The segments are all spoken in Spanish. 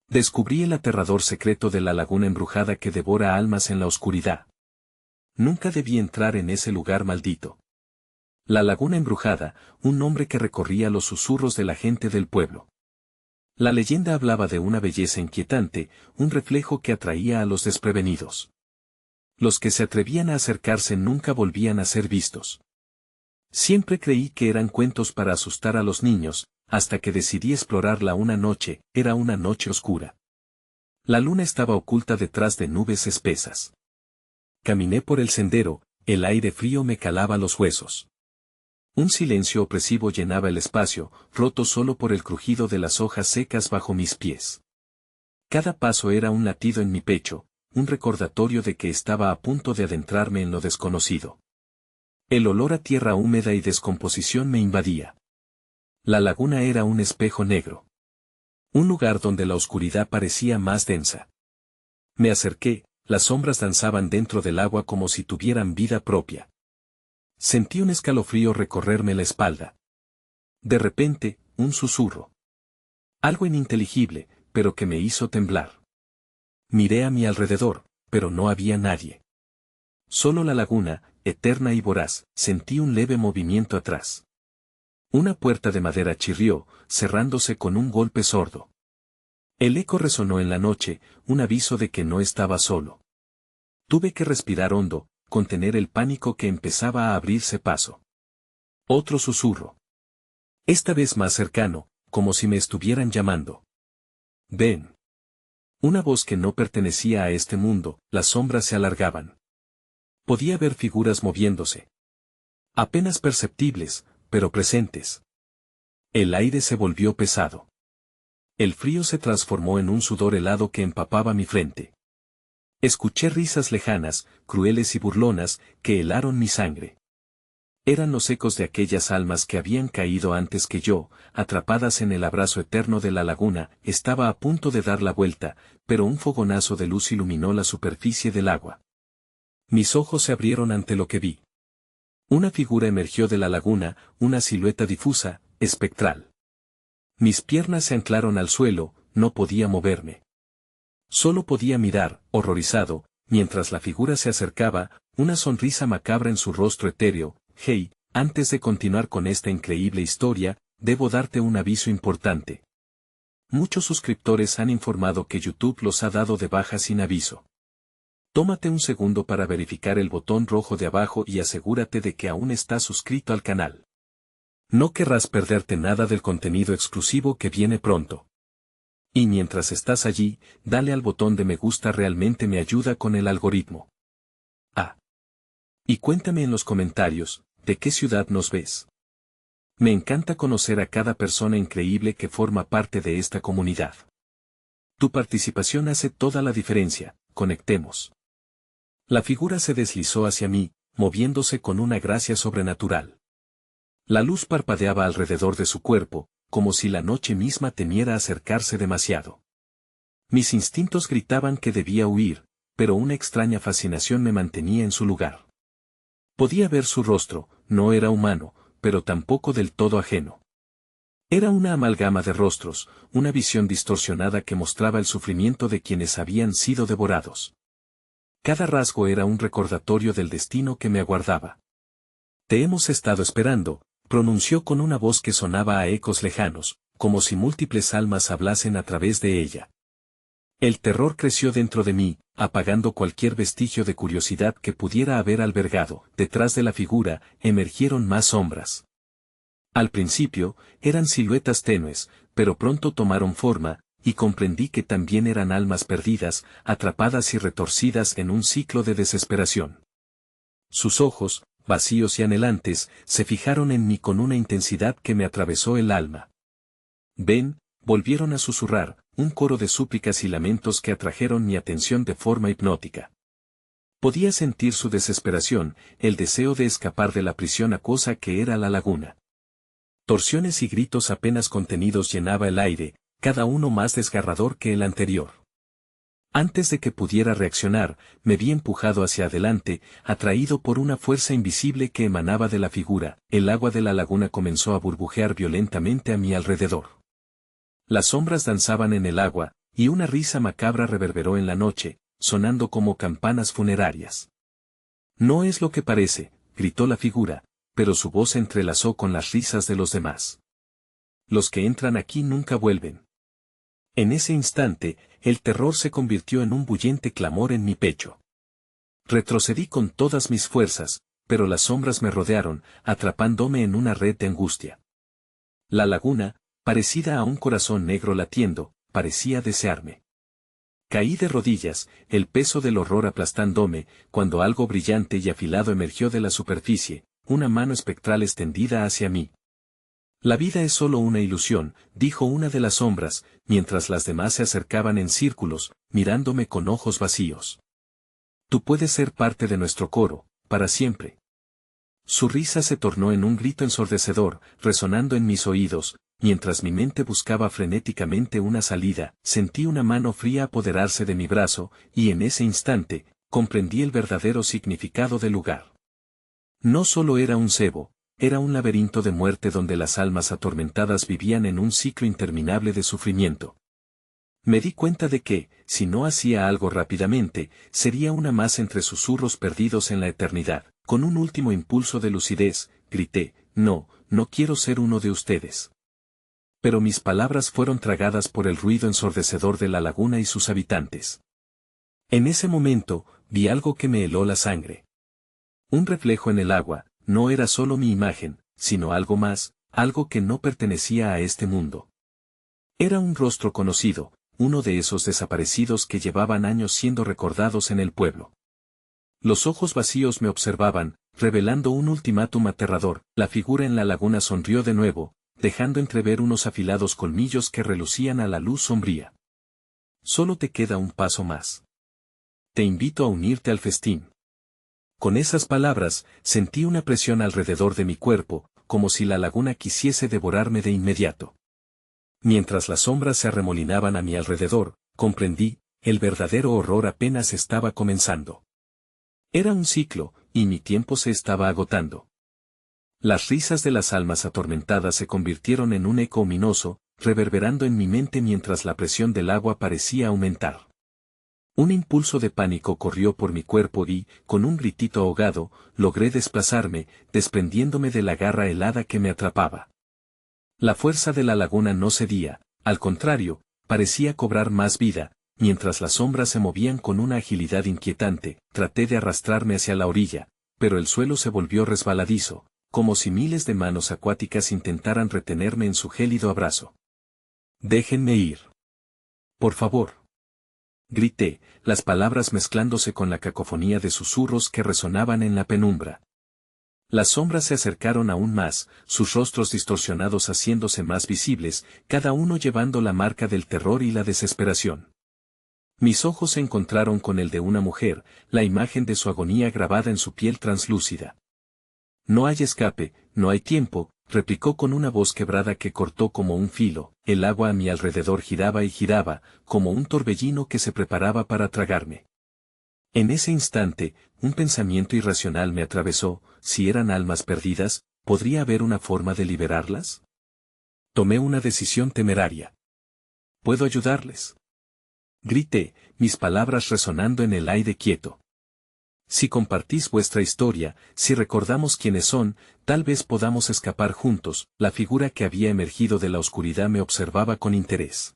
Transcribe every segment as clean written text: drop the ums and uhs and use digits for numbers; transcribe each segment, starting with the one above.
Descubrí el aterrador secreto de la laguna embrujada que devora almas en la oscuridad. Nunca debí entrar en ese lugar maldito. La laguna embrujada, un nombre que recorría los susurros de la gente del pueblo. La leyenda hablaba de una belleza inquietante, un reflejo que atraía a los desprevenidos. Los que se atrevían a acercarse nunca volvían a ser vistos. Siempre creí que eran cuentos para asustar a los niños, hasta que decidí explorarla una noche. Era una noche oscura. La luna estaba oculta detrás de nubes espesas. Caminé por el sendero, el aire frío me calaba los huesos. Un silencio opresivo llenaba el espacio, roto solo por el crujido de las hojas secas bajo mis pies. Cada paso era un latido en mi pecho, un recordatorio de que estaba a punto de adentrarme en lo desconocido. El olor a tierra húmeda y descomposición me invadía. La laguna era un espejo negro. Un lugar donde la oscuridad parecía más densa. Me acerqué, las sombras danzaban dentro del agua como si tuvieran vida propia. Sentí un escalofrío recorrerme la espalda. De repente, un susurro. Algo ininteligible, pero que me hizo temblar. Miré a mi alrededor, pero no había nadie. Solo la laguna, eterna y voraz. Sentí un leve movimiento atrás. Una puerta de madera chirrió, cerrándose con un golpe sordo. El eco resonó en la noche, un aviso de que no estaba solo. Tuve que respirar hondo, contener el pánico que empezaba a abrirse paso. Otro susurro. Esta vez más cercano, como si me estuvieran llamando. Ven. Una voz que no pertenecía a este mundo. Las sombras se alargaban. Podía ver figuras moviéndose. Apenas perceptibles, pero presentes. El aire se volvió pesado. El frío se transformó en un sudor helado que empapaba mi frente. Escuché risas lejanas, crueles y burlonas, que helaron mi sangre. Eran los ecos de aquellas almas que habían caído antes que yo, atrapadas en el abrazo eterno de la laguna. Estaba a punto de dar la vuelta, pero un fogonazo de luz iluminó la superficie del agua. Mis ojos se abrieron ante lo que vi. Una figura emergió de la laguna, una silueta difusa, espectral. Mis piernas se anclaron al suelo, no podía moverme. Solo podía mirar, horrorizado, mientras la figura se acercaba, una sonrisa macabra en su rostro etéreo. Hey, antes de continuar con esta increíble historia, debo darte un aviso importante. Muchos suscriptores han informado que YouTube los ha dado de baja sin aviso. Tómate un segundo para verificar el botón rojo de abajo y asegúrate de que aún estás suscrito al canal. No querrás perderte nada del contenido exclusivo que viene pronto. Y mientras estás allí, dale al botón de me gusta, realmente me ayuda con el algoritmo. Y cuéntame en los comentarios, ¿de qué ciudad nos ves? Me encanta conocer a cada persona increíble que forma parte de esta comunidad. Tu participación hace toda la diferencia. Conectemos. La figura se deslizó hacia mí, moviéndose con una gracia sobrenatural. La luz parpadeaba alrededor de su cuerpo, como si la noche misma temiera acercarse demasiado. Mis instintos gritaban que debía huir, pero una extraña fascinación me mantenía en su lugar. Podía ver su rostro, no era humano, pero tampoco del todo ajeno. Era una amalgama de rostros, una visión distorsionada que mostraba el sufrimiento de quienes habían sido devorados. Cada rasgo era un recordatorio del destino que me aguardaba. Te hemos estado esperando, pronunció con una voz que sonaba a ecos lejanos, como si múltiples almas hablasen a través de ella. El terror creció dentro de mí, apagando cualquier vestigio de curiosidad que pudiera haber albergado. Detrás de la figura, emergieron más sombras. Al principio, eran siluetas tenues, pero pronto tomaron forma, y comprendí que también eran almas perdidas, atrapadas y retorcidas en un ciclo de desesperación. Sus ojos, vacíos y anhelantes, se fijaron en mí con una intensidad que me atravesó el alma. Ven, volvieron a susurrar, un coro de súplicas y lamentos que atrajeron mi atención de forma hipnótica. Podía sentir su desesperación, el deseo de escapar de la prisión acuosa que era la laguna. Torsiones y gritos apenas contenidos llenaba el aire, cada uno más desgarrador que el anterior. Antes de que pudiera reaccionar, me vi empujado hacia adelante, atraído por una fuerza invisible que emanaba de la figura. El agua de la laguna comenzó a burbujear violentamente a mi alrededor. Las sombras danzaban en el agua, y una risa macabra reverberó en la noche, sonando como campanas funerarias. No es lo que parece, gritó la figura, pero su voz se entrelazó con las risas de los demás. Los que entran aquí nunca vuelven. En ese instante, el terror se convirtió en un bullente clamor en mi pecho. Retrocedí con todas mis fuerzas, pero las sombras me rodearon, atrapándome en una red de angustia. La laguna, parecida a un corazón negro latiendo, parecía desearme. Caí de rodillas, el peso del horror aplastándome, cuando algo brillante y afilado emergió de la superficie, una mano espectral extendida hacia mí. La vida es solo una ilusión, dijo una de las sombras, mientras las demás se acercaban en círculos, mirándome con ojos vacíos. Tú puedes ser parte de nuestro coro, para siempre. Su risa se tornó en un grito ensordecedor, resonando en mis oídos, mientras mi mente buscaba frenéticamente una salida, sentí una mano fría apoderarse de mi brazo, y en ese instante, comprendí el verdadero significado del lugar. No solo era un cebo, era un laberinto de muerte donde las almas atormentadas vivían en un ciclo interminable de sufrimiento. Me di cuenta de que, si no hacía algo rápidamente, sería una más entre susurros perdidos en la eternidad. Con un último impulso de lucidez, grité, no quiero ser uno de ustedes. Pero mis palabras fueron tragadas por el ruido ensordecedor de la laguna y sus habitantes. En ese momento, vi algo que me heló la sangre. Un reflejo en el agua, no era solo mi imagen, sino algo más, algo que no pertenecía a este mundo. Era un rostro conocido, uno de esos desaparecidos que llevaban años siendo recordados en el pueblo. Los ojos vacíos me observaban, revelando un ultimátum aterrador. La figura en la laguna sonrió de nuevo, dejando entrever unos afilados colmillos que relucían a la luz sombría. Solo te queda un paso más. Te invito a unirte al festín. Con esas palabras, sentí una presión alrededor de mi cuerpo, como si la laguna quisiese devorarme de inmediato. Mientras las sombras se arremolinaban a mi alrededor, comprendí, el verdadero horror apenas estaba comenzando. Era un ciclo, y mi tiempo se estaba agotando. Las risas de las almas atormentadas se convirtieron en un eco ominoso, reverberando en mi mente mientras la presión del agua parecía aumentar. Un impulso de pánico corrió por mi cuerpo y, con un gritito ahogado, logré desplazarme, desprendiéndome de la garra helada que me atrapaba. La fuerza de la laguna no cedía, al contrario, parecía cobrar más vida, mientras las sombras se movían con una agilidad inquietante. Traté de arrastrarme hacia la orilla, pero el suelo se volvió resbaladizo, como si miles de manos acuáticas intentaran retenerme en su gélido abrazo. «Déjenme ir. Por favor». Grité, las palabras mezclándose con la cacofonía de susurros que resonaban en la penumbra. Las sombras se acercaron aún más, sus rostros distorsionados haciéndose más visibles, cada uno llevando la marca del terror y la desesperación. Mis ojos se encontraron con el de una mujer, la imagen de su agonía grabada en su piel translúcida. «No hay escape, no hay tiempo», replicó con una voz quebrada que cortó como un filo. El agua a mi alrededor giraba y giraba, como un torbellino que se preparaba para tragarme. En ese instante, un pensamiento irracional me atravesó: si eran almas perdidas, ¿podría haber una forma de liberarlas? Tomé una decisión temeraria. «¿Puedo ayudarles?», grité, mis palabras resonando en el aire quieto. «Si compartís vuestra historia, si recordamos quiénes son, tal vez podamos escapar juntos». La figura que había emergido de la oscuridad me observaba con interés.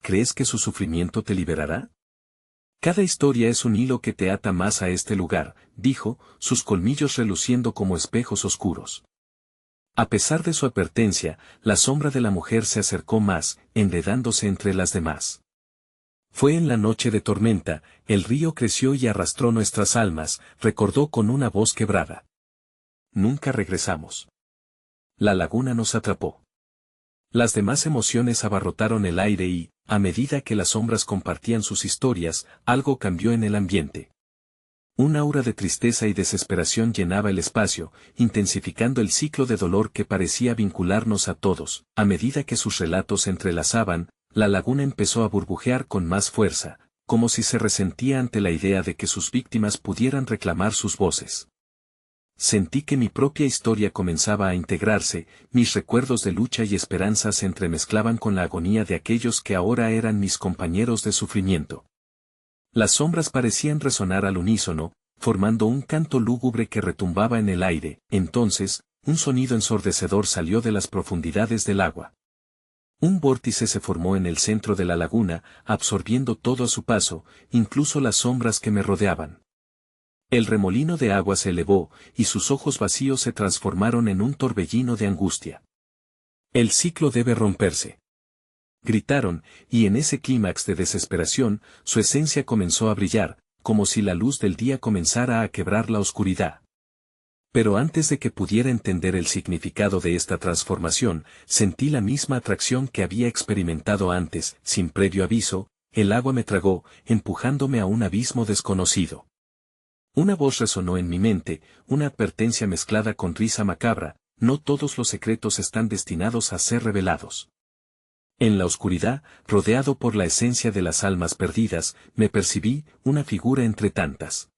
«¿Crees que su sufrimiento te liberará? Cada historia es un hilo que te ata más a este lugar», dijo, sus colmillos reluciendo como espejos oscuros. A pesar de su advertencia, la sombra de la mujer se acercó más, enredándose entre las demás. «Fue en la noche de tormenta, el río creció y arrastró nuestras almas», recordó con una voz quebrada. «Nunca regresamos. La laguna nos atrapó». Las demás emociones abarrotaron el aire y, a medida que las sombras compartían sus historias, algo cambió en el ambiente. Un aura de tristeza y desesperación llenaba el espacio, intensificando el ciclo de dolor que parecía vincularnos a todos. A medida que sus relatos se entrelazaban, la laguna empezó a burbujear con más fuerza, como si se resentía ante la idea de que sus víctimas pudieran reclamar sus voces. Sentí que mi propia historia comenzaba a integrarse, mis recuerdos de lucha y esperanza se entremezclaban con la agonía de aquellos que ahora eran mis compañeros de sufrimiento. Las sombras parecían resonar al unísono, formando un canto lúgubre que retumbaba en el aire. Entonces, un sonido ensordecedor salió de las profundidades del agua. Un vórtice se formó en el centro de la laguna, absorbiendo todo a su paso, incluso las sombras que me rodeaban. El remolino de agua se elevó, y sus ojos vacíos se transformaron en un torbellino de angustia. El ciclo debe romperse. Gritaron, y en ese clímax de desesperación, su esencia comenzó a brillar, como si la luz del día comenzara a quebrar la oscuridad. Pero antes de que pudiera entender el significado de esta transformación, sentí la misma atracción que había experimentado antes, sin previo aviso, el agua me tragó, empujándome a un abismo desconocido. Una voz resonó en mi mente, una advertencia mezclada con risa macabra: no todos los secretos están destinados a ser revelados. En la oscuridad, rodeado por la esencia de las almas perdidas, me percibí, una figura entre tantas.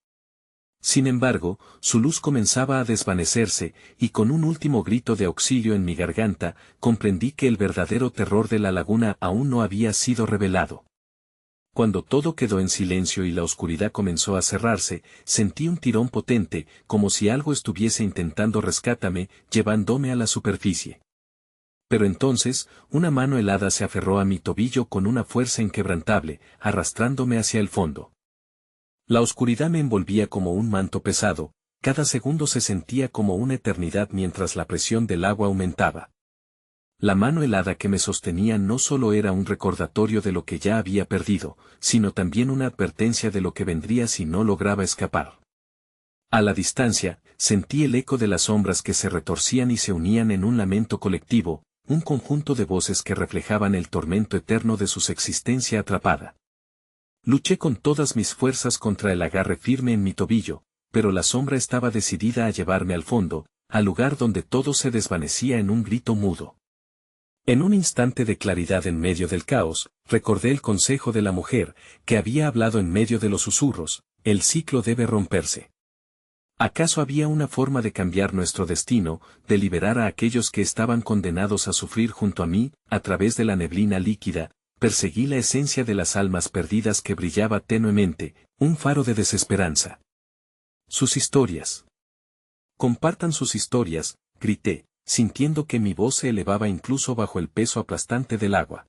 Sin embargo, su luz comenzaba a desvanecerse, y con un último grito de auxilio en mi garganta, comprendí que el verdadero terror de la laguna aún no había sido revelado. Cuando todo quedó en silencio y la oscuridad comenzó a cerrarse, sentí un tirón potente, como si algo estuviese intentando rescatarme, llevándome a la superficie. Pero entonces, una mano helada se aferró a mi tobillo con una fuerza inquebrantable, arrastrándome hacia el fondo. La oscuridad me envolvía como un manto pesado, cada segundo se sentía como una eternidad mientras la presión del agua aumentaba. La mano helada que me sostenía no solo era un recordatorio de lo que ya había perdido, sino también una advertencia de lo que vendría si no lograba escapar. A la distancia, sentí el eco de las sombras que se retorcían y se unían en un lamento colectivo, un conjunto de voces que reflejaban el tormento eterno de su existencia atrapada. Luché con todas mis fuerzas contra el agarre firme en mi tobillo, pero la sombra estaba decidida a llevarme al fondo, al lugar donde todo se desvanecía en un grito mudo. En un instante de claridad en medio del caos, recordé el consejo de la mujer, que había hablado en medio de los susurros: el ciclo debe romperse. ¿Acaso había una forma de cambiar nuestro destino, de liberar a aquellos que estaban condenados a sufrir junto a mí? A través de la neblina líquida, perseguí la esencia de las almas perdidas que brillaba tenuemente, un faro de desesperanza. Sus historias. Compartan sus historias, grité, sintiendo que mi voz se elevaba incluso bajo el peso aplastante del agua.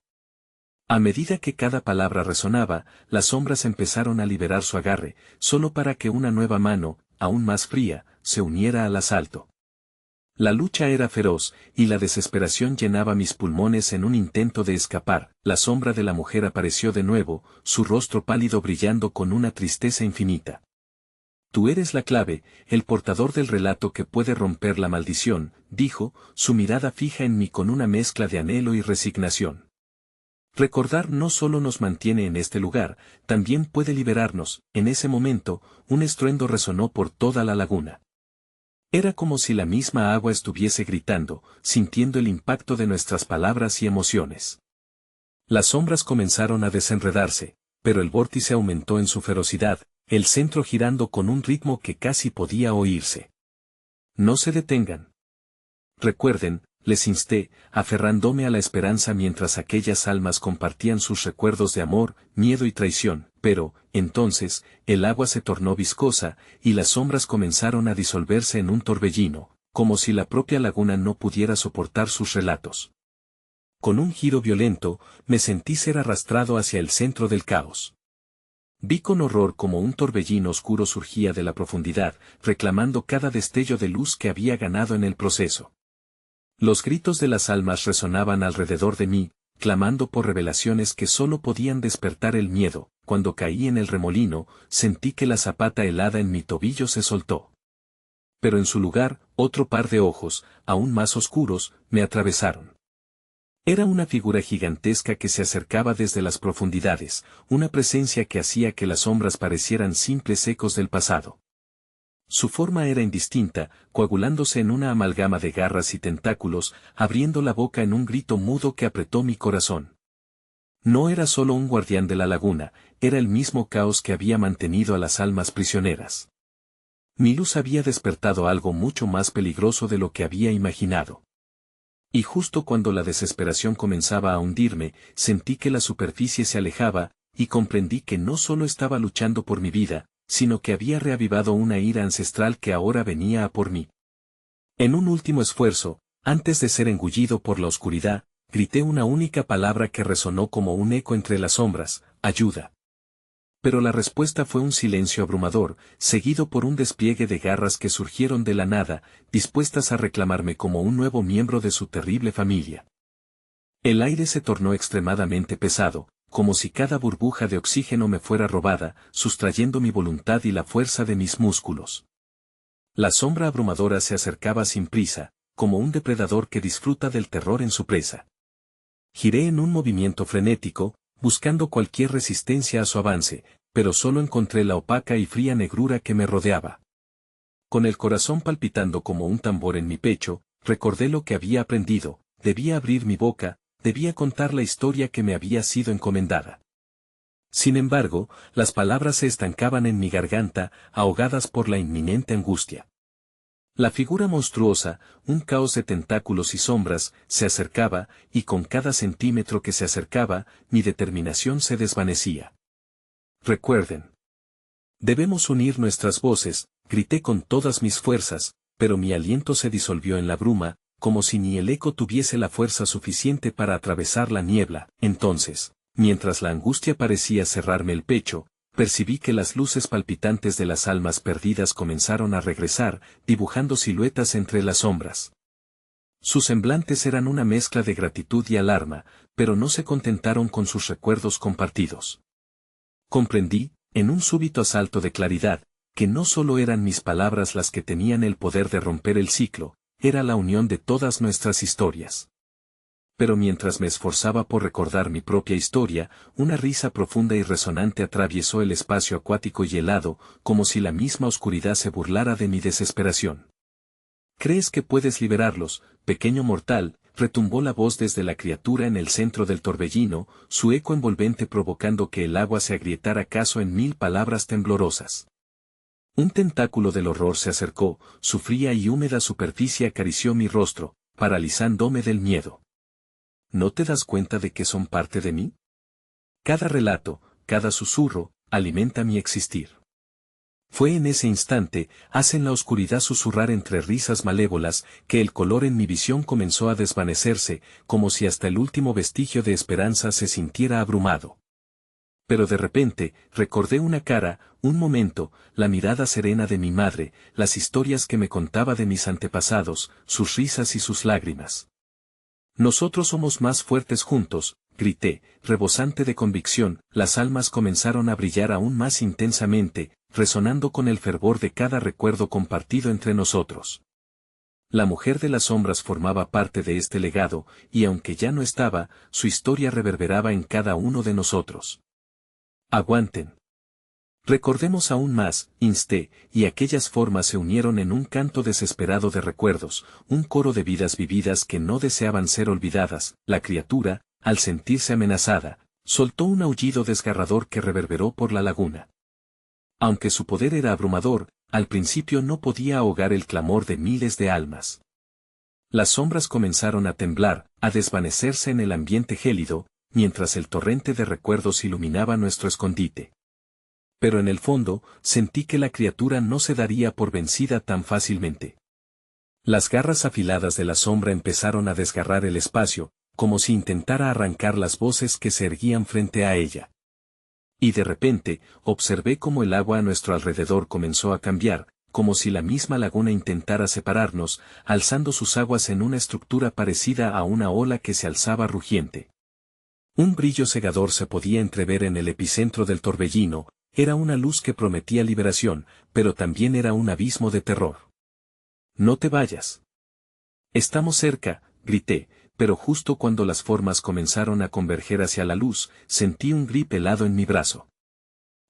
A medida que cada palabra resonaba, las sombras empezaron a liberar su agarre, solo para que una nueva mano, aún más fría, se uniera al asalto. La lucha era feroz, y la desesperación llenaba mis pulmones en un intento de escapar. La sombra de la mujer apareció de nuevo, su rostro pálido brillando con una tristeza infinita. Tú eres la clave, el portador del relato que puede romper la maldición, dijo, su mirada fija en mí con una mezcla de anhelo y resignación. Recordar no solo nos mantiene en este lugar, también puede liberarnos. En ese momento, un estruendo resonó por toda la laguna. Era como si la misma agua estuviese gritando, sintiendo el impacto de nuestras palabras y emociones. Las sombras comenzaron a desenredarse, pero el vórtice aumentó en su ferocidad, el centro girando con un ritmo que casi podía oírse. No se detengan. Recuerden, les insté, aferrándome a la esperanza mientras aquellas almas compartían sus recuerdos de amor, miedo y traición, pero, entonces, el agua se tornó viscosa, y las sombras comenzaron a disolverse en un torbellino, como si la propia laguna no pudiera soportar sus relatos. Con un giro violento, me sentí ser arrastrado hacia el centro del caos. Vi con horror como un torbellino oscuro surgía de la profundidad, reclamando cada destello de luz que había ganado en el proceso. Los gritos de las almas resonaban alrededor de mí, clamando por revelaciones que solo podían despertar el miedo. Cuando caí en el remolino, sentí que la zapata helada en mi tobillo se soltó. Pero en su lugar, otro par de ojos, aún más oscuros, me atravesaron. Era una figura gigantesca que se acercaba desde las profundidades, una presencia que hacía que las sombras parecieran simples ecos del pasado. Su forma era indistinta, coagulándose en una amalgama de garras y tentáculos, abriendo la boca en un grito mudo que apretó mi corazón. No era solo un guardián de la laguna, era el mismo caos que había mantenido a las almas prisioneras. Mi luz había despertado algo mucho más peligroso de lo que había imaginado. Y justo cuando la desesperación comenzaba a hundirme, sentí que la superficie se alejaba, y comprendí que no solo estaba luchando por mi vida, sino que había reavivado una ira ancestral que ahora venía a por mí. En un último esfuerzo, antes de ser engullido por la oscuridad, grité una única palabra que resonó como un eco entre las sombras: ayuda. Pero la respuesta fue un silencio abrumador, seguido por un despliegue de garras que surgieron de la nada, dispuestas a reclamarme como un nuevo miembro de su terrible familia. El aire se tornó extremadamente pesado, como si cada burbuja de oxígeno me fuera robada, sustrayendo mi voluntad y la fuerza de mis músculos. La sombra abrumadora se acercaba sin prisa, como un depredador que disfruta del terror en su presa. Giré en un movimiento frenético, buscando cualquier resistencia a su avance, pero solo encontré la opaca y fría negrura que me rodeaba. Con el corazón palpitando como un tambor en mi pecho, recordé lo que había aprendido: debía abrir mi boca, debía contar la historia que me había sido encomendada. Sin embargo, las palabras se estancaban en mi garganta, ahogadas por la inminente angustia. La figura monstruosa, un caos de tentáculos y sombras, se acercaba, y con cada centímetro que se acercaba, mi determinación se desvanecía. Recuerden. Debemos unir nuestras voces, grité con todas mis fuerzas, pero mi aliento se disolvió en la bruma, como si ni el eco tuviese la fuerza suficiente para atravesar la niebla. Entonces, mientras la angustia parecía cerrarme el pecho, percibí que las luces palpitantes de las almas perdidas comenzaron a regresar, dibujando siluetas entre las sombras. Sus semblantes eran una mezcla de gratitud y alarma, pero no se contentaron con sus recuerdos compartidos. Comprendí, en un súbito asalto de claridad, que no solo eran mis palabras las que tenían el poder de romper el ciclo, era la unión de todas nuestras historias. Pero mientras me esforzaba por recordar mi propia historia, una risa profunda y resonante atravesó el espacio acuático y helado, como si la misma oscuridad se burlara de mi desesperación. ¿Crees que puedes liberarlos, pequeño mortal?, retumbó la voz desde la criatura en el centro del torbellino, su eco envolvente provocando que el agua se agrietara acaso en 1000 palabras temblorosas. Un tentáculo del horror se acercó, su fría y húmeda superficie acarició mi rostro, paralizándome del miedo. ¿No te das cuenta de que son parte de mí? Cada relato, cada susurro, alimenta mi existir. Fue en ese instante, en la oscuridad susurrar entre risas malévolas, que el color en mi visión comenzó a desvanecerse, como si hasta el último vestigio de esperanza se sintiera abrumado. Pero de repente, recordé una cara, un momento, la mirada serena de mi madre, las historias que me contaba de mis antepasados, sus risas y sus lágrimas. Nosotros somos más fuertes juntos, grité, rebosante de convicción. Las almas comenzaron a brillar aún más intensamente, resonando con el fervor de cada recuerdo compartido entre nosotros. La mujer de las sombras formaba parte de este legado, y aunque ya no estaba, su historia reverberaba en cada uno de nosotros. Aguanten. Recordemos aún más, insté, y aquellas formas se unieron en un canto desesperado de recuerdos, un coro de vidas vividas que no deseaban ser olvidadas. La criatura, al sentirse amenazada, soltó un aullido desgarrador que reverberó por la laguna. Aunque su poder era abrumador, al principio no podía ahogar el clamor de miles de almas. Las sombras comenzaron a temblar, a desvanecerse en el ambiente gélido, mientras el torrente de recuerdos iluminaba nuestro escondite. Pero en el fondo, sentí que la criatura no se daría por vencida tan fácilmente. Las garras afiladas de la sombra empezaron a desgarrar el espacio, como si intentara arrancar las voces que se erguían frente a ella. Y de repente, observé cómo el agua a nuestro alrededor comenzó a cambiar, como si la misma laguna intentara separarnos, alzando sus aguas en una estructura parecida a una ola que se alzaba rugiente. Un brillo cegador se podía entrever en el epicentro del torbellino. Era una luz que prometía liberación, pero también era un abismo de terror. No te vayas. Estamos cerca, grité, pero justo cuando las formas comenzaron a converger hacia la luz, sentí un grip helado en mi brazo.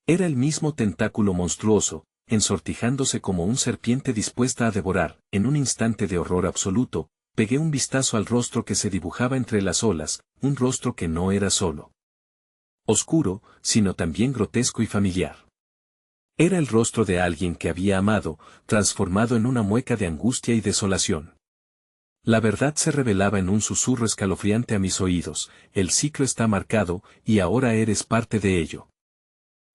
Era el mismo tentáculo monstruoso, ensortijándose como un serpiente dispuesta a devorar. En un instante de horror absoluto, pegué un vistazo al rostro que se dibujaba entre las olas, un rostro que no era solo oscuro, sino también grotesco y familiar. Era el rostro de alguien que había amado, transformado en una mueca de angustia y desolación. La verdad se revelaba en un susurro escalofriante a mis oídos: el ciclo está marcado, y ahora eres parte de ello.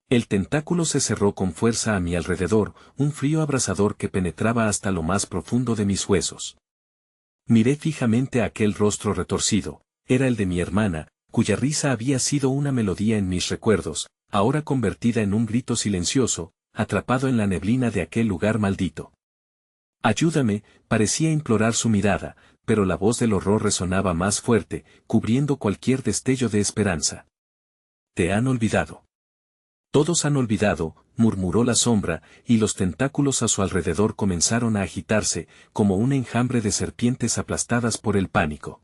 El tentáculo se cerró con fuerza a mi alrededor, un frío abrasador que penetraba hasta lo más profundo de mis huesos. Miré fijamente aquel rostro retorcido. Era el de mi hermana, cuya risa había sido una melodía en mis recuerdos, ahora convertida en un grito silencioso, atrapado en la neblina de aquel lugar maldito. Ayúdame, parecía implorar su mirada, pero la voz del horror resonaba más fuerte, cubriendo cualquier destello de esperanza. Te han olvidado. Todos han olvidado, murmuró la sombra, y los tentáculos a su alrededor comenzaron a agitarse, como un enjambre de serpientes aplastadas por el pánico.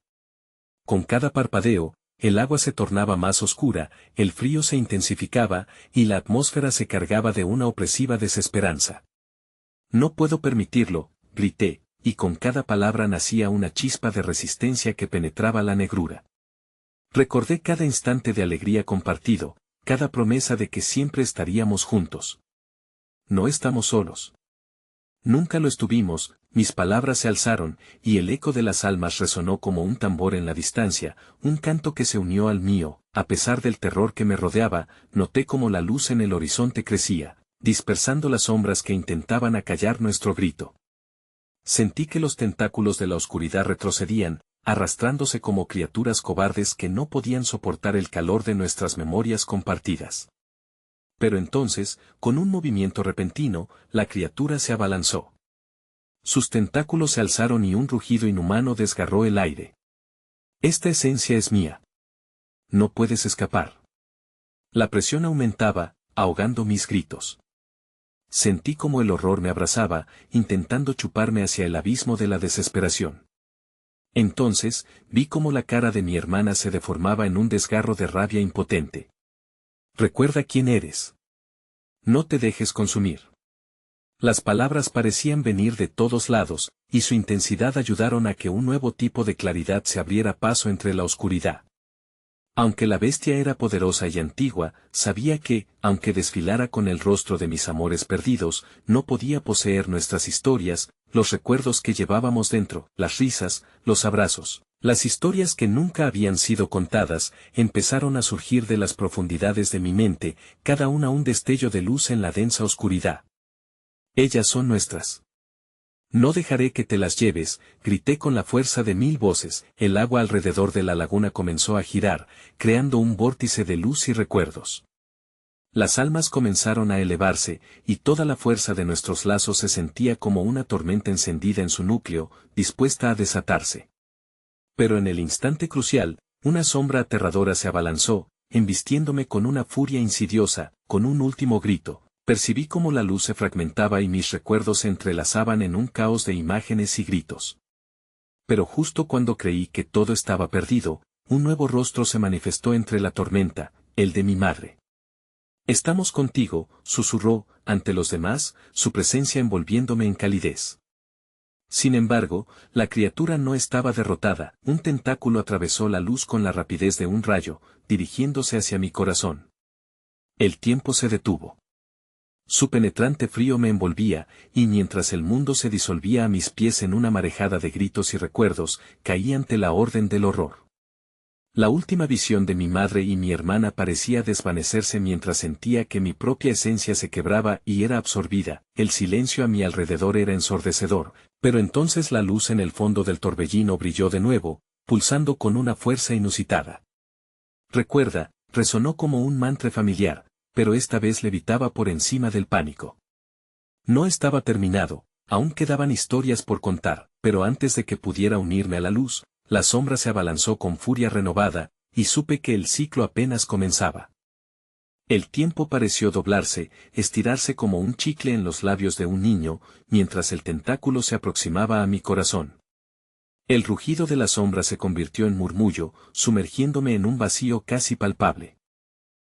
Con cada parpadeo, el agua se tornaba más oscura, el frío se intensificaba, y la atmósfera se cargaba de una opresiva desesperanza. No puedo permitirlo, grité, y con cada palabra nacía una chispa de resistencia que penetraba la negrura. Recordé cada instante de alegría compartido, cada promesa de que siempre estaríamos juntos. No estamos solos. Nunca lo estuvimos. Mis palabras se alzaron, y el eco de las almas resonó como un tambor en la distancia, un canto que se unió al mío. A pesar del terror que me rodeaba, noté cómo la luz en el horizonte crecía, dispersando las sombras que intentaban acallar nuestro grito. Sentí que los tentáculos de la oscuridad retrocedían, arrastrándose como criaturas cobardes que no podían soportar el calor de nuestras memorias compartidas. Pero entonces, con un movimiento repentino, la criatura se abalanzó. Sus tentáculos se alzaron y un rugido inhumano desgarró el aire. Esta esencia es mía. No puedes escapar. La presión aumentaba, ahogando mis gritos. Sentí como el horror me abrazaba, intentando chuparme hacia el abismo de la desesperación. Entonces, vi cómo la cara de mi hermana se deformaba en un desgarro de rabia impotente. Recuerda quién eres. No te dejes consumir. Las palabras parecían venir de todos lados, y su intensidad ayudaron a que un nuevo tipo de claridad se abriera paso entre la oscuridad. Aunque la bestia era poderosa y antigua, sabía que, aunque desfilara con el rostro de mis amores perdidos, no podía poseer nuestras historias, los recuerdos que llevábamos dentro, las risas, los abrazos. Las historias que nunca habían sido contadas, empezaron a surgir de las profundidades de mi mente, cada una un destello de luz en la densa oscuridad. Ellas son nuestras. No dejaré que te las lleves, grité con la fuerza de 1000 voces. El agua alrededor de la laguna comenzó a girar, creando un vórtice de luz y recuerdos. Las almas comenzaron a elevarse, y toda la fuerza de nuestros lazos se sentía como una tormenta encendida en su núcleo, dispuesta a desatarse. Pero en el instante crucial, una sombra aterradora se abalanzó, embistiéndome con una furia insidiosa. Con un último grito, percibí cómo la luz se fragmentaba y mis recuerdos se entrelazaban en un caos de imágenes y gritos. Pero justo cuando creí que todo estaba perdido, un nuevo rostro se manifestó entre la tormenta, el de mi madre. «Estamos contigo», susurró, ante los demás, su presencia envolviéndome en calidez. Sin embargo, la criatura no estaba derrotada. Un tentáculo atravesó la luz con la rapidez de un rayo, dirigiéndose hacia mi corazón. El tiempo se detuvo. Su penetrante frío me envolvía, y mientras el mundo se disolvía a mis pies en una marejada de gritos y recuerdos, caí ante la orden del horror. La última visión de mi madre y mi hermana parecía desvanecerse mientras sentía que mi propia esencia se quebraba y era absorbida. El silencio a mi alrededor era ensordecedor, pero entonces la luz en el fondo del torbellino brilló de nuevo, pulsando con una fuerza inusitada. «Recuerda», resonó como un mantra familiar, pero esta vez levitaba por encima del pánico. No estaba terminado, aún quedaban historias por contar, pero antes de que pudiera unirme a la luz, la sombra se abalanzó con furia renovada, y supe que el ciclo apenas comenzaba. El tiempo pareció doblarse, estirarse como un chicle en los labios de un niño, mientras el tentáculo se aproximaba a mi corazón. El rugido de la sombra se convirtió en murmullo, sumergiéndome en un vacío casi palpable.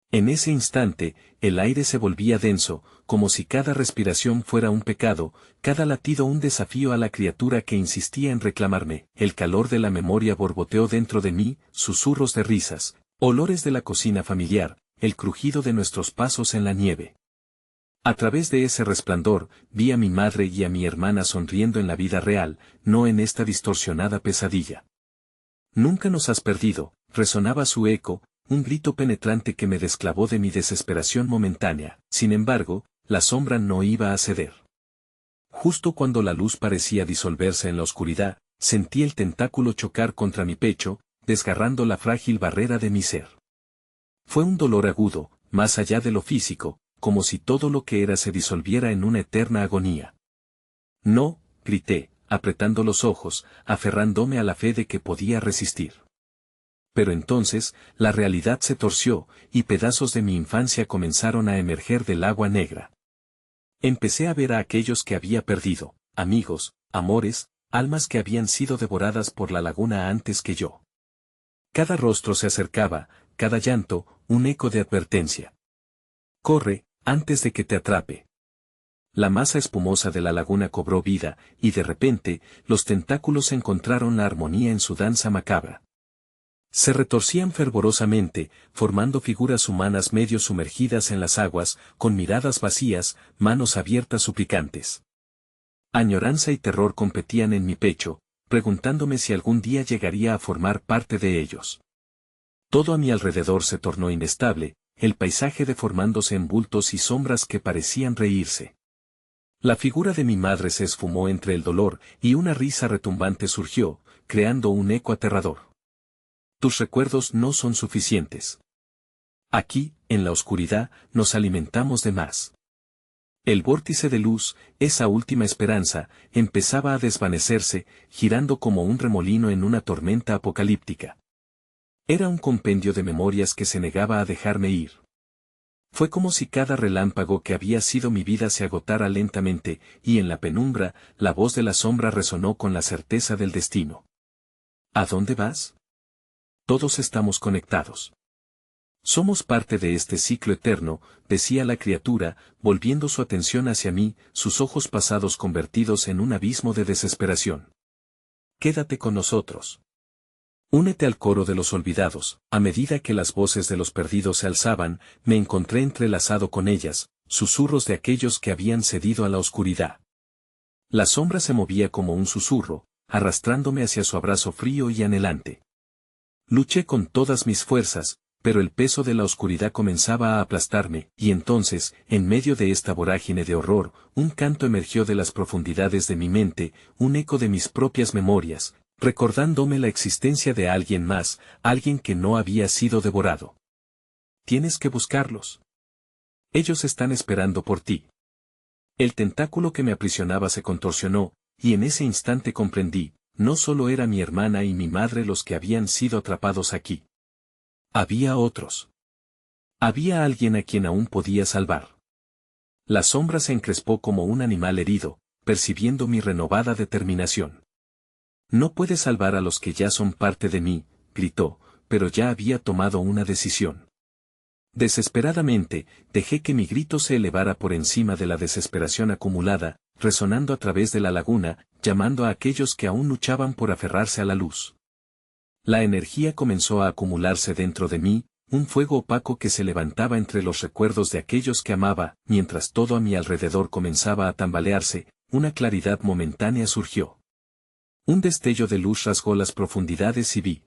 En ese instante, el aire se volvía denso, como si cada respiración fuera un pecado, cada latido un desafío a la criatura que insistía en reclamarme. El calor de la memoria borboteó dentro de mí, susurros de risas, olores de la cocina familiar, el crujido de nuestros pasos en la nieve. A través de ese resplandor, vi a mi madre y a mi hermana sonriendo en la vida real, no en esta distorsionada pesadilla. Nunca nos has perdido, resonaba su eco, un grito penetrante que me desclavó de mi desesperación momentánea. Sin embargo, la sombra no iba a ceder. Justo cuando la luz parecía disolverse en la oscuridad, sentí el tentáculo chocar contra mi pecho, desgarrando la frágil barrera de mi ser. Fue un dolor agudo, más allá de lo físico, como si todo lo que era se disolviera en una eterna agonía. No, grité, apretando los ojos, aferrándome a la fe de que podía resistir. Pero entonces, la realidad se torció, y pedazos de mi infancia comenzaron a emerger del agua negra. Empecé a ver a aquellos que había perdido, amigos, amores, almas que habían sido devoradas por la laguna antes que yo. Cada rostro se acercaba, cada llanto, un eco de advertencia. Corre, antes de que te atrape. La masa espumosa de la laguna cobró vida, y de repente, los tentáculos encontraron la armonía en su danza macabra. Se retorcían fervorosamente, formando figuras humanas medio sumergidas en las aguas, con miradas vacías, manos abiertas suplicantes. Añoranza y terror competían en mi pecho, preguntándome si algún día llegaría a formar parte de ellos. Todo a mi alrededor se tornó inestable, el paisaje deformándose en bultos y sombras que parecían reírse. La figura de mi madre se esfumó entre el dolor, y una risa retumbante surgió, creando un eco aterrador. Tus recuerdos no son suficientes. Aquí, en la oscuridad, nos alimentamos de más. El vórtice de luz, esa última esperanza, empezaba a desvanecerse, girando como un remolino en una tormenta apocalíptica. Era un compendio de memorias que se negaba a dejarme ir. Fue como si cada relámpago que había sido mi vida se agotara lentamente, y en la penumbra, la voz de la sombra resonó con la certeza del destino. ¿A dónde vas? Todos estamos conectados. Somos parte de este ciclo eterno, decía la criatura, volviendo su atención hacia mí, sus ojos pasados convertidos en un abismo de desesperación. Quédate con nosotros. Únete al coro de los olvidados. A medida que las voces de los perdidos se alzaban, me encontré entrelazado con ellas, susurros de aquellos que habían cedido a la oscuridad. La sombra se movía como un susurro, arrastrándome hacia su abrazo frío y anhelante. Luché con todas mis fuerzas, pero el peso de la oscuridad comenzaba a aplastarme, y entonces, en medio de esta vorágine de horror, un canto emergió de las profundidades de mi mente, un eco de mis propias memorias, recordándome la existencia de alguien más, alguien que no había sido devorado. Tienes que buscarlos. Ellos están esperando por ti. El tentáculo que me aprisionaba se contorsionó, y en ese instante comprendí, no solo era mi hermana y mi madre los que habían sido atrapados aquí. Había otros. Había alguien a quien aún podía salvar. La sombra se encrespó como un animal herido, percibiendo mi renovada determinación. No puedes salvar a los que ya son parte de mí, gritó, pero ya había tomado una decisión. Desesperadamente, dejé que mi grito se elevara por encima de la desesperación acumulada, resonando a través de la laguna, llamando a aquellos que aún luchaban por aferrarse a la luz. La energía comenzó a acumularse dentro de mí, un fuego opaco que se levantaba entre los recuerdos de aquellos que amaba, mientras todo a mi alrededor comenzaba a tambalearse, una claridad momentánea surgió. Un destello de luz rasgó las profundidades y vi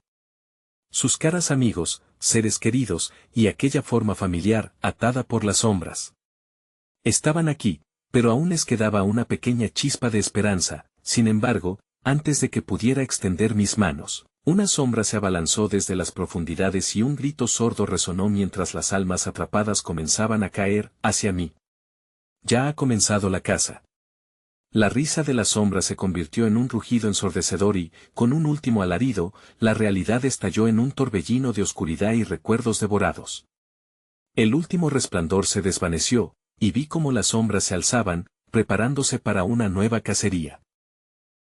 sus caras amigos, seres queridos, y aquella forma familiar, atada por las sombras. Estaban aquí, pero aún les quedaba una pequeña chispa de esperanza. Sin embargo, antes de que pudiera extender mis manos, una sombra se abalanzó desde las profundidades y un grito sordo resonó mientras las almas atrapadas comenzaban a caer hacia mí. Ya ha comenzado la caza. La risa de la sombra se convirtió en un rugido ensordecedor y, con un último alarido, la realidad estalló en un torbellino de oscuridad y recuerdos devorados. El último resplandor se desvaneció, y vi cómo las sombras se alzaban, preparándose para una nueva cacería.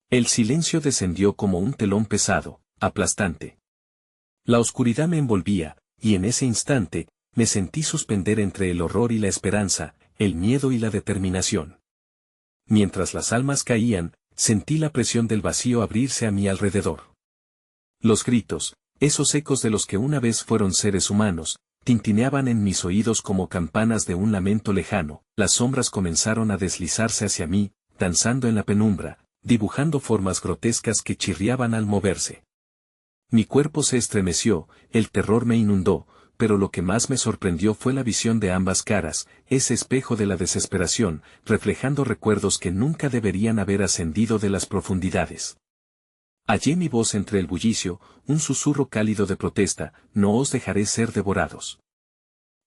El silencio descendió como un telón pesado, aplastante. La oscuridad me envolvía, y en ese instante, me sentí suspender entre el horror y la esperanza, el miedo y la determinación. Mientras las almas caían, sentí la presión del vacío abrirse a mi alrededor. Los gritos, esos ecos de los que una vez fueron seres humanos, tintineaban en mis oídos como campanas de un lamento lejano. Las sombras comenzaron a deslizarse hacia mí, danzando en la penumbra, dibujando formas grotescas que chirriaban al moverse. Mi cuerpo se estremeció, el terror me inundó, pero lo que más me sorprendió fue la visión de ambas caras, ese espejo de la desesperación, reflejando recuerdos que nunca deberían haber ascendido de las profundidades. Hallé mi voz entre el bullicio, un susurro cálido de protesta: no os dejaré ser devorados.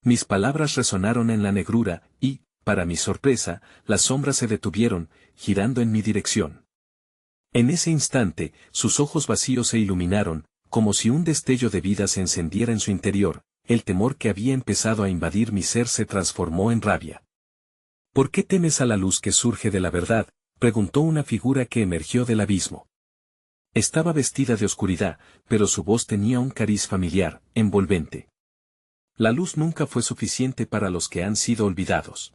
Mis palabras resonaron en la negrura, y, para mi sorpresa, las sombras se detuvieron, girando en mi dirección. En ese instante, sus ojos vacíos se iluminaron, como si un destello de vida se encendiera en su interior. El temor que había empezado a invadir mi ser se transformó en rabia. ¿Por qué temes a la luz que surge de la verdad?, preguntó una figura que emergió del abismo. Estaba vestida de oscuridad, pero su voz tenía un cariz familiar, envolvente. La luz nunca fue suficiente para los que han sido olvidados.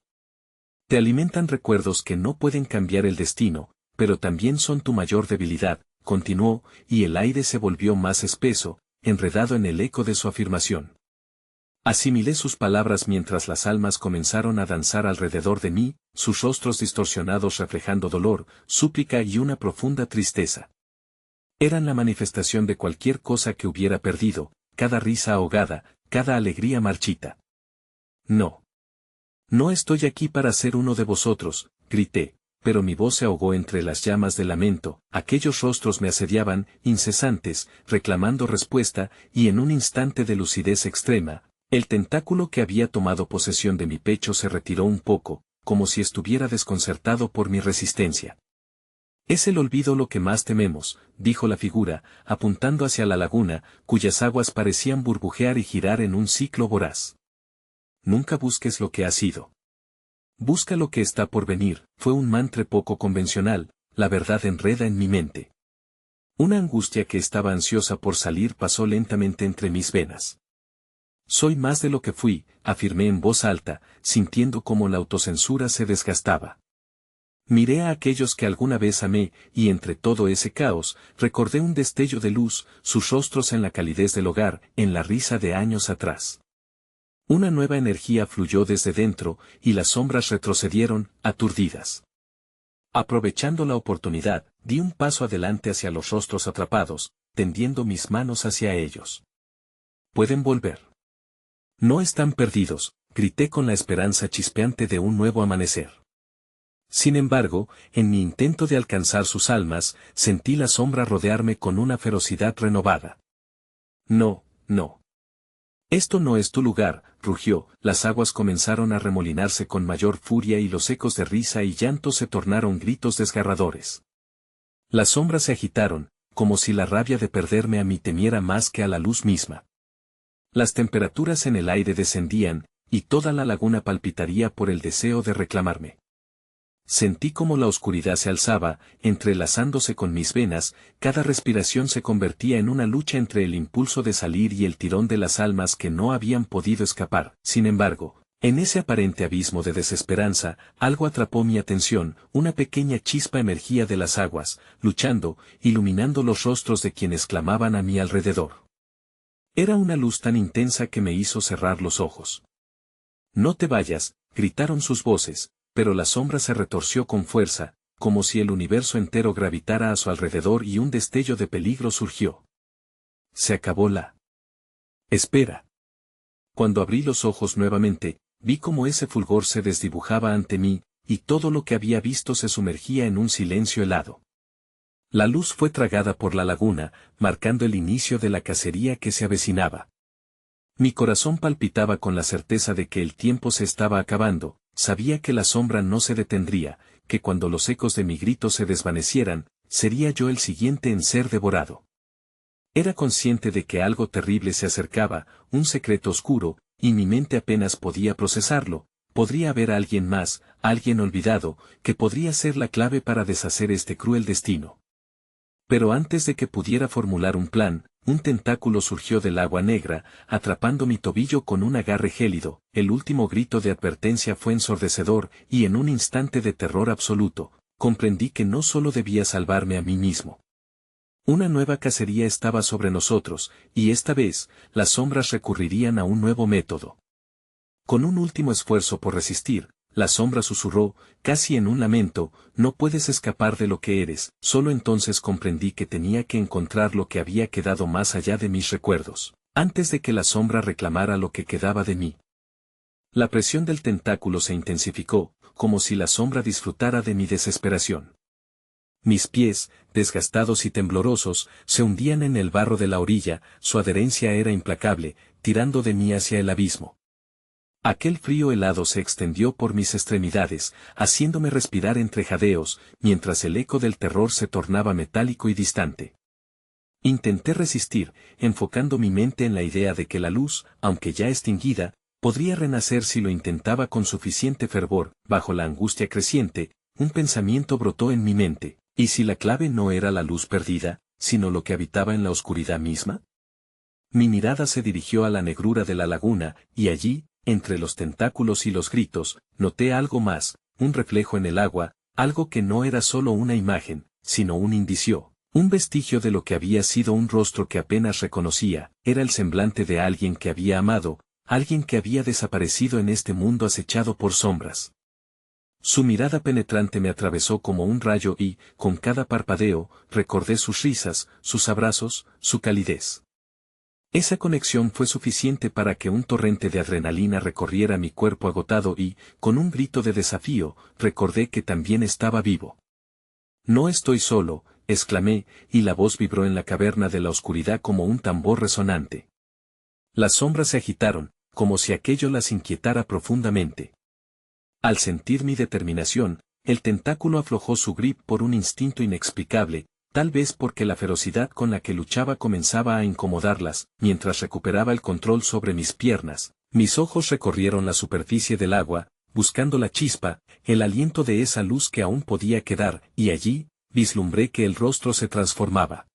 Te alimentan recuerdos que no pueden cambiar el destino, pero también son tu mayor debilidad, continuó, y el aire se volvió más espeso, enredado en el eco de su afirmación. Asimilé sus palabras mientras las almas comenzaron a danzar alrededor de mí, sus rostros distorsionados reflejando dolor, súplica y una profunda tristeza. Eran la manifestación de cualquier cosa que hubiera perdido, cada risa ahogada, cada alegría marchita. No. No estoy aquí para ser uno de vosotros, grité, pero mi voz se ahogó entre las llamas del lamento. Aquellos rostros me asediaban, incesantes, reclamando respuesta, y en un instante de lucidez extrema, el tentáculo que había tomado posesión de mi pecho se retiró un poco, como si estuviera desconcertado por mi resistencia. Es el olvido lo que más tememos, dijo la figura, apuntando hacia la laguna, cuyas aguas parecían burbujear y girar en un ciclo voraz. Nunca busques lo que ha sido. Busca lo que está por venir. Fue un mantra poco convencional, la verdad enreda en mi mente. Una angustia que estaba ansiosa por salir pasó lentamente entre mis venas. Soy más de lo que fui, afirmé en voz alta, sintiendo cómo la autocensura se desgastaba. Miré a aquellos que alguna vez amé, y entre todo ese caos, recordé un destello de luz, sus rostros en la calidez del hogar, en la risa de años atrás. Una nueva energía fluyó desde dentro, y las sombras retrocedieron, aturdidas. Aprovechando la oportunidad, di un paso adelante hacia los rostros atrapados, tendiendo mis manos hacia ellos. Pueden volver. No están perdidos, grité con la esperanza chispeante de un nuevo amanecer. Sin embargo, en mi intento de alcanzar sus almas, sentí la sombra rodearme con una ferocidad renovada. No, no. Esto no es tu lugar, rugió. Las aguas comenzaron a remolinarse con mayor furia y los ecos de risa y llanto se tornaron gritos desgarradores. Las sombras se agitaron, como si la rabia de perderme a mí temiera más que a la luz misma. Las temperaturas en el aire descendían, y toda la laguna palpitaría por el deseo de reclamarme. Sentí como la oscuridad se alzaba, entrelazándose con mis venas, cada respiración se convertía en una lucha entre el impulso de salir y el tirón de las almas que no habían podido escapar. Sin embargo, en ese aparente abismo de desesperanza, algo atrapó mi atención, una pequeña chispa emergía de las aguas, luchando, iluminando los rostros de quienes clamaban a mi alrededor. Era una luz tan intensa que me hizo cerrar los ojos. No te vayas, gritaron sus voces, pero la sombra se retorció con fuerza, como si el universo entero gravitara a su alrededor y un destello de peligro surgió. Se acabó la espera. Cuando abrí los ojos nuevamente, vi cómo ese fulgor se desdibujaba ante mí, y todo lo que había visto se sumergía en un silencio helado. La luz fue tragada por la laguna, marcando el inicio de la cacería que se avecinaba. Mi corazón palpitaba con la certeza de que el tiempo se estaba acabando. Sabía que la sombra no se detendría, que cuando los ecos de mi grito se desvanecieran, sería yo el siguiente en ser devorado. Era consciente de que algo terrible se acercaba, un secreto oscuro, y mi mente apenas podía procesarlo. Podría haber alguien más, alguien olvidado, que podría ser la clave para deshacer este cruel destino. Pero antes de que pudiera formular un plan, un tentáculo surgió del agua negra, atrapando mi tobillo con un agarre gélido. El último grito de advertencia fue ensordecedor, y en un instante de terror absoluto, comprendí que no solo debía salvarme a mí mismo. Una nueva cacería estaba sobre nosotros, y esta vez, las sombras recurrirían a un nuevo método. Con un último esfuerzo por resistir, la sombra susurró, casi en un lamento, no puedes escapar de lo que eres. Solo entonces comprendí que tenía que encontrar lo que había quedado más allá de mis recuerdos, antes de que la sombra reclamara lo que quedaba de mí. La presión del tentáculo se intensificó, como si la sombra disfrutara de mi desesperación. Mis pies, desgastados y temblorosos, se hundían en el barro de la orilla, su adherencia era implacable, tirando de mí hacia el abismo. Aquel frío helado se extendió por mis extremidades, haciéndome respirar entre jadeos, mientras el eco del terror se tornaba metálico y distante. Intenté resistir, enfocando mi mente en la idea de que la luz, aunque ya extinguida, podría renacer si lo intentaba con suficiente fervor. Bajo la angustia creciente, un pensamiento brotó en mi mente, ¿y si la clave no era la luz perdida, sino lo que habitaba en la oscuridad misma? Mi mirada se dirigió a la negrura de la laguna, y allí, entre los tentáculos y los gritos, noté algo más, un reflejo en el agua, algo que no era solo una imagen, sino un indicio, un vestigio de lo que había sido un rostro que apenas reconocía. Era el semblante de alguien que había amado, alguien que había desaparecido en este mundo acechado por sombras. Su mirada penetrante me atravesó como un rayo y, con cada parpadeo, recordé sus risas, sus abrazos, su calidez. Esa conexión fue suficiente para que un torrente de adrenalina recorriera mi cuerpo agotado y, con un grito de desafío, recordé que también estaba vivo. No estoy solo, exclamé, y la voz vibró en la caverna de la oscuridad como un tambor resonante. Las sombras se agitaron, como si aquello las inquietara profundamente. Al sentir mi determinación, el tentáculo aflojó su grip por un instinto inexplicable, tal vez porque la ferocidad con la que luchaba comenzaba a incomodarlas. Mientras recuperaba el control sobre mis piernas, mis ojos recorrieron la superficie del agua, buscando la chispa, el aliento de esa luz que aún podía quedar, y allí, vislumbré que el rostro se transformaba.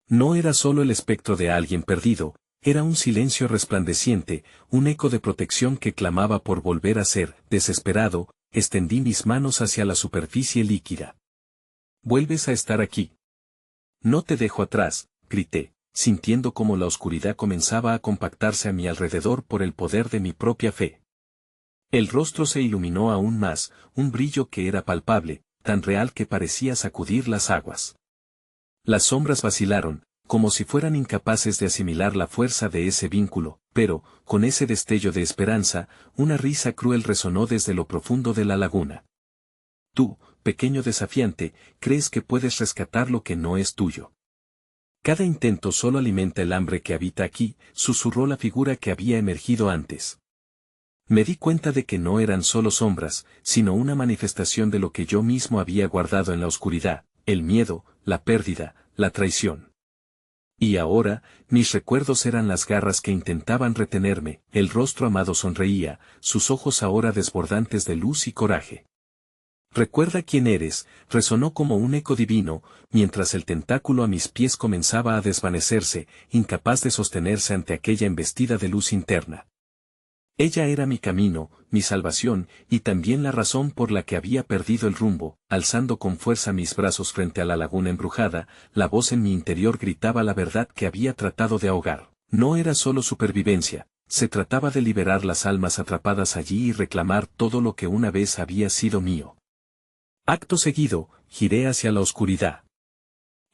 No era solo el espectro de alguien perdido, era un silencio resplandeciente, un eco de protección que clamaba por volver a ser. Desesperado, extendí mis manos hacia la superficie líquida. «Vuelves a estar aquí. No te dejo atrás», grité, sintiendo como la oscuridad comenzaba a compactarse a mi alrededor por el poder de mi propia fe. El rostro se iluminó aún más, un brillo que era palpable, tan real que parecía sacudir las aguas. Las sombras vacilaron, como si fueran incapaces de asimilar la fuerza de ese vínculo, pero, con ese destello de esperanza, una risa cruel resonó desde lo profundo de la laguna. «Tú, pequeño desafiante, crees que puedes rescatar lo que no es tuyo. Cada intento solo alimenta el hambre que habita aquí», susurró la figura que había emergido antes. Me di cuenta de que no eran solo sombras, sino una manifestación de lo que yo mismo había guardado en la oscuridad, el miedo, la pérdida, la traición. Y ahora, mis recuerdos eran las garras que intentaban retenerme. El rostro amado sonreía, sus ojos ahora desbordantes de luz y coraje. «Recuerda quién eres», resonó como un eco divino, mientras el tentáculo a mis pies comenzaba a desvanecerse, incapaz de sostenerse ante aquella embestida de luz interna. Ella era mi camino, mi salvación, y también la razón por la que había perdido el rumbo. Alzando con fuerza mis brazos frente a la laguna embrujada, la voz en mi interior gritaba la verdad que había tratado de ahogar. No era solo supervivencia, se trataba de liberar las almas atrapadas allí y reclamar todo lo que una vez había sido mío. Acto seguido, giré hacia la oscuridad.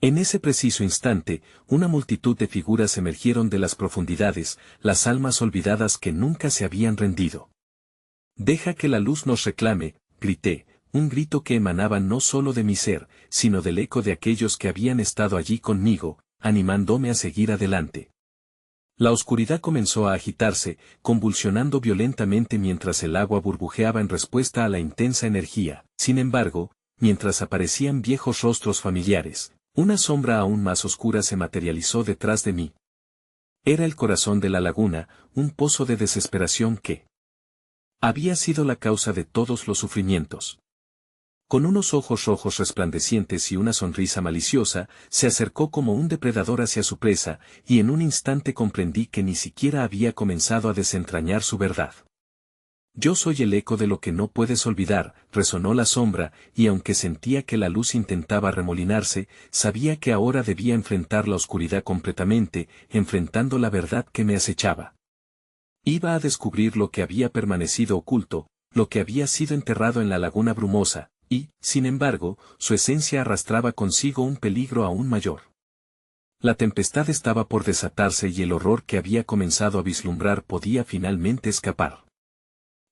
En ese preciso instante, una multitud de figuras emergieron de las profundidades, las almas olvidadas que nunca se habían rendido. «Deja que la luz nos reclame», grité, un grito que emanaba no solo de mi ser, sino del eco de aquellos que habían estado allí conmigo, animándome a seguir adelante. La oscuridad comenzó a agitarse, convulsionando violentamente mientras el agua burbujeaba en respuesta a la intensa energía. Sin embargo, mientras aparecían viejos rostros familiares, una sombra aún más oscura se materializó detrás de mí. Era el corazón de la laguna, un pozo de desesperación que había sido la causa de todos los sufrimientos. Con unos ojos rojos resplandecientes y una sonrisa maliciosa, se acercó como un depredador hacia su presa, y en un instante comprendí que ni siquiera había comenzado a desentrañar su verdad. Yo soy el eco de lo que no puedes olvidar, resonó la sombra, y aunque sentía que la luz intentaba remolinarse, sabía que ahora debía enfrentar la oscuridad completamente, enfrentando la verdad que me acechaba. Iba a descubrir lo que había permanecido oculto, lo que había sido enterrado en la laguna brumosa, y, sin embargo, su esencia arrastraba consigo un peligro aún mayor. La tempestad estaba por desatarse y el horror que había comenzado a vislumbrar podía finalmente escapar.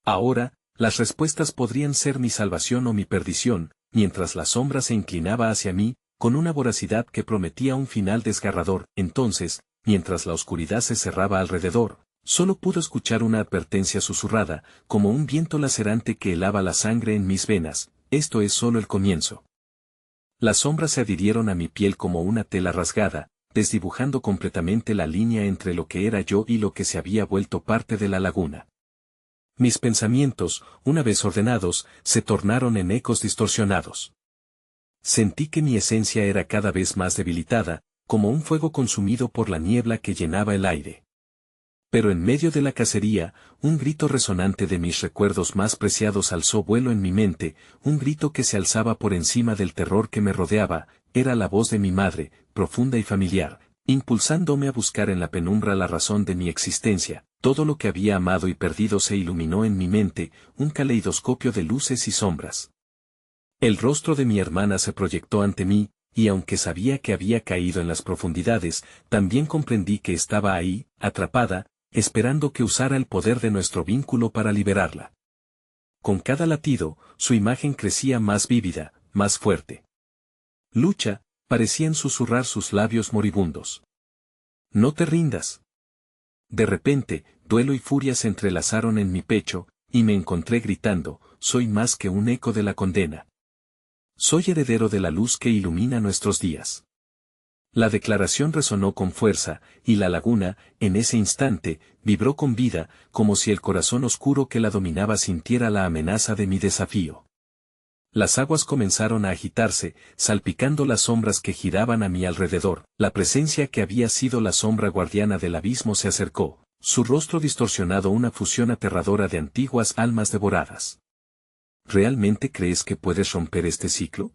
Ahora, las respuestas podrían ser mi salvación o mi perdición, mientras la sombra se inclinaba hacia mí, con una voracidad que prometía un final desgarrador. Entonces, mientras la oscuridad se cerraba alrededor, solo pudo escuchar una advertencia susurrada, como un viento lacerante que helaba la sangre en mis venas: esto es solo el comienzo. Las sombras se adhirieron a mi piel como una tela rasgada, desdibujando completamente la línea entre lo que era yo y lo que se había vuelto parte de la laguna. Mis pensamientos, una vez ordenados, se tornaron en ecos distorsionados. Sentí que mi esencia era cada vez más debilitada, como un fuego consumido por la niebla que llenaba el aire. Pero en medio de la cacería, un grito resonante de mis recuerdos más preciados alzó vuelo en mi mente, un grito que se alzaba por encima del terror que me rodeaba. Era la voz de mi madre, profunda y familiar, impulsándome a buscar en la penumbra la razón de mi existencia. Todo lo que había amado y perdido se iluminó en mi mente, un caleidoscopio de luces y sombras. El rostro de mi hermana se proyectó ante mí, y aunque sabía que había caído en las profundidades, también comprendí que estaba ahí, atrapada, esperando que usara el poder de nuestro vínculo para liberarla. Con cada latido, su imagen crecía más vívida, más fuerte. Lucha, parecían susurrar sus labios moribundos. No te rindas. De repente, duelo y furia se entrelazaron en mi pecho, y me encontré gritando: soy más que un eco de la condena. Soy heredero de la luz que ilumina nuestros días. La declaración resonó con fuerza, y la laguna, en ese instante, vibró con vida, como si el corazón oscuro que la dominaba sintiera la amenaza de mi desafío. Las aguas comenzaron a agitarse, salpicando las sombras que giraban a mi alrededor. La presencia que había sido la sombra guardiana del abismo se acercó, su rostro distorsionado una fusión aterradora de antiguas almas devoradas. ¿Realmente crees que puedes romper este ciclo?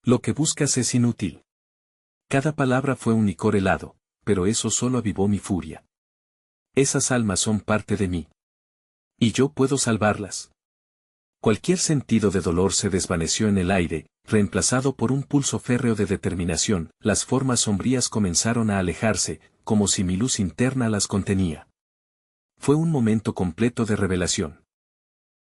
Lo que buscas es inútil. Cada palabra fue un licor helado, pero eso solo avivó mi furia. Esas almas son parte de mí. Y yo puedo salvarlas. Cualquier sentido de dolor se desvaneció en el aire, reemplazado por un pulso férreo de determinación. Las formas sombrías comenzaron a alejarse, como si mi luz interna las contenía. Fue un momento completo de revelación.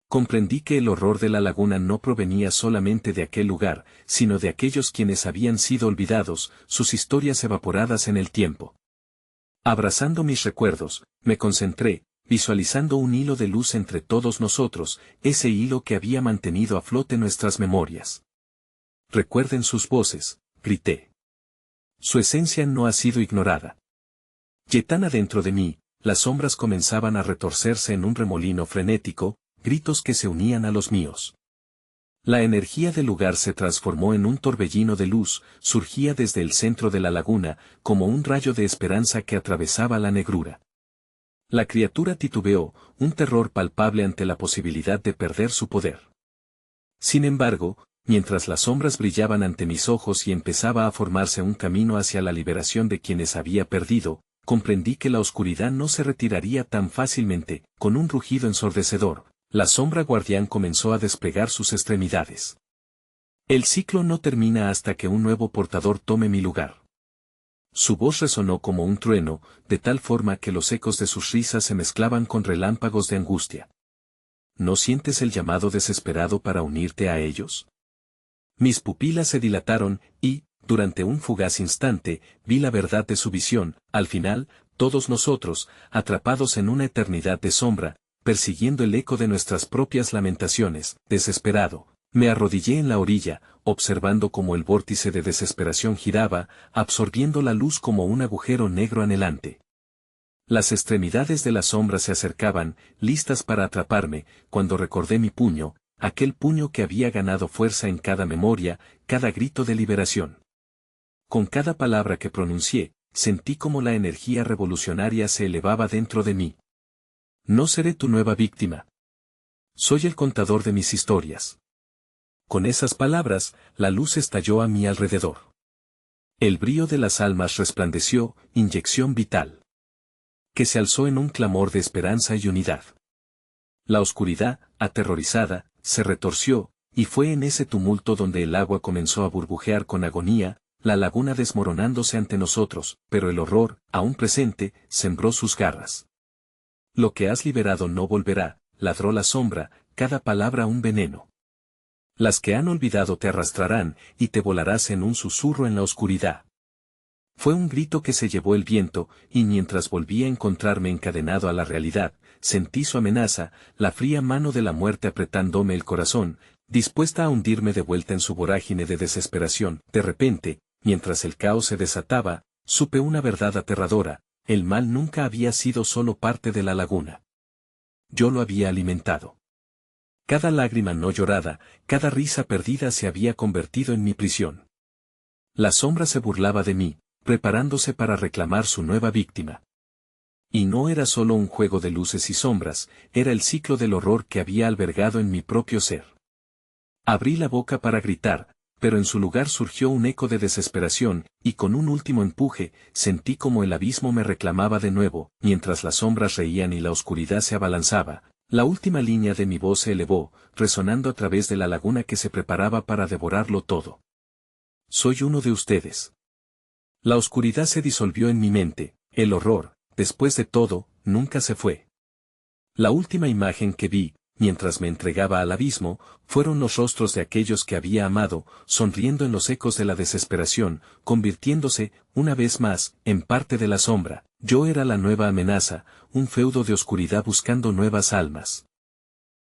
Comprendí que el horror de la laguna no provenía solamente de aquel lugar, sino de aquellos quienes habían sido olvidados, sus historias evaporadas en el tiempo. Abrazando mis recuerdos, me concentré, visualizando un hilo de luz entre todos nosotros, ese hilo que había mantenido a flote nuestras memorias. Recuerden sus voces, grité. Su esencia no ha sido ignorada. Y tan adentro de mí, las sombras comenzaban a retorcerse en un remolino frenético, gritos que se unían a los míos. La energía del lugar se transformó en un torbellino de luz, surgía desde el centro de la laguna, como un rayo de esperanza que atravesaba la negrura. La criatura titubeó, un terror palpable ante la posibilidad de perder su poder. Sin embargo, mientras las sombras brillaban ante mis ojos y empezaba a formarse un camino hacia la liberación de quienes había perdido, comprendí que la oscuridad no se retiraría tan fácilmente. Con un rugido ensordecedor, la sombra guardián comenzó a desplegar sus extremidades. El ciclo no termina hasta que un nuevo portador tome mi lugar. Su voz resonó como un trueno, de tal forma que los ecos de sus risas se mezclaban con relámpagos de angustia. ¿No sientes el llamado desesperado para unirte a ellos? Mis pupilas se dilataron, y, durante un fugaz instante, vi la verdad de su visión. Al final, todos nosotros, atrapados en una eternidad de sombra, persiguiendo el eco de nuestras propias lamentaciones, desesperado, me arrodillé en la orilla, observando cómo el vórtice de desesperación giraba, absorbiendo la luz como un agujero negro anhelante. Las extremidades de la sombra se acercaban, listas para atraparme, cuando recordé mi puño, aquel puño que había ganado fuerza en cada memoria, cada grito de liberación. Con cada palabra que pronuncié, sentí como la energía revolucionaria se elevaba dentro de mí. No seré tu nueva víctima. Soy el contador de mis historias. Con esas palabras, la luz estalló a mi alrededor. El brío de las almas resplandeció, inyección vital, que se alzó en un clamor de esperanza y unidad. La oscuridad, aterrorizada, se retorció, y fue en ese tumulto donde el agua comenzó a burbujear con agonía, la laguna desmoronándose ante nosotros, pero el horror, aún presente, sembró sus garras. Lo que has liberado no volverá, ladró la sombra, cada palabra un veneno. Las que han olvidado te arrastrarán, y te volarás en un susurro en la oscuridad. Fue un grito que se llevó el viento, y mientras volví a encontrarme encadenado a la realidad, sentí su amenaza, la fría mano de la muerte apretándome el corazón, dispuesta a hundirme de vuelta en su vorágine de desesperación. De repente, mientras el caos se desataba, supe una verdad aterradora: el mal nunca había sido solo parte de la laguna. Yo lo había alimentado. Cada lágrima no llorada, cada risa perdida se había convertido en mi prisión. La sombra se burlaba de mí, preparándose para reclamar su nueva víctima. Y no era solo un juego de luces y sombras, era el ciclo del horror que había albergado en mi propio ser. Abrí la boca para gritar, pero en su lugar surgió un eco de desesperación, y con un último empuje, sentí como el abismo me reclamaba de nuevo. Mientras las sombras reían y la oscuridad se abalanzaba, la última línea de mi voz se elevó, resonando a través de la laguna que se preparaba para devorarlo todo. Soy uno de ustedes. La oscuridad se disolvió en mi mente, el horror, después de todo, nunca se fue. La última imagen que vi, mientras me entregaba al abismo, fueron los rostros de aquellos que había amado, sonriendo en los ecos de la desesperación, convirtiéndose, una vez más, en parte de la sombra. Yo era la nueva amenaza, un feudo de oscuridad buscando nuevas almas.